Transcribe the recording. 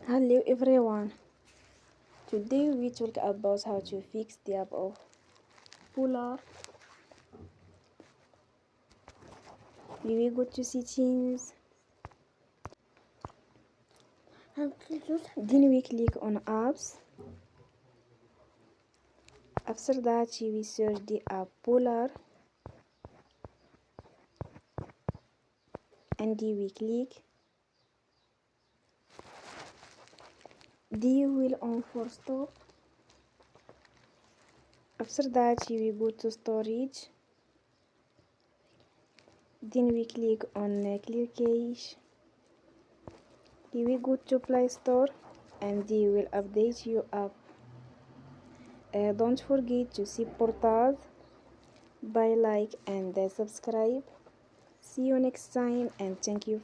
Hello everyone. Today we talk about how to fix the app of Polarr. We will go to settings. Then we click on apps. After that we search the app Polarr and we click. Then will on for stop. After that we go to storage. Then we click on clear cache. We go to Play Store and they will update your app. Don't forget to support us by like and subscribe. See you next time and thank you for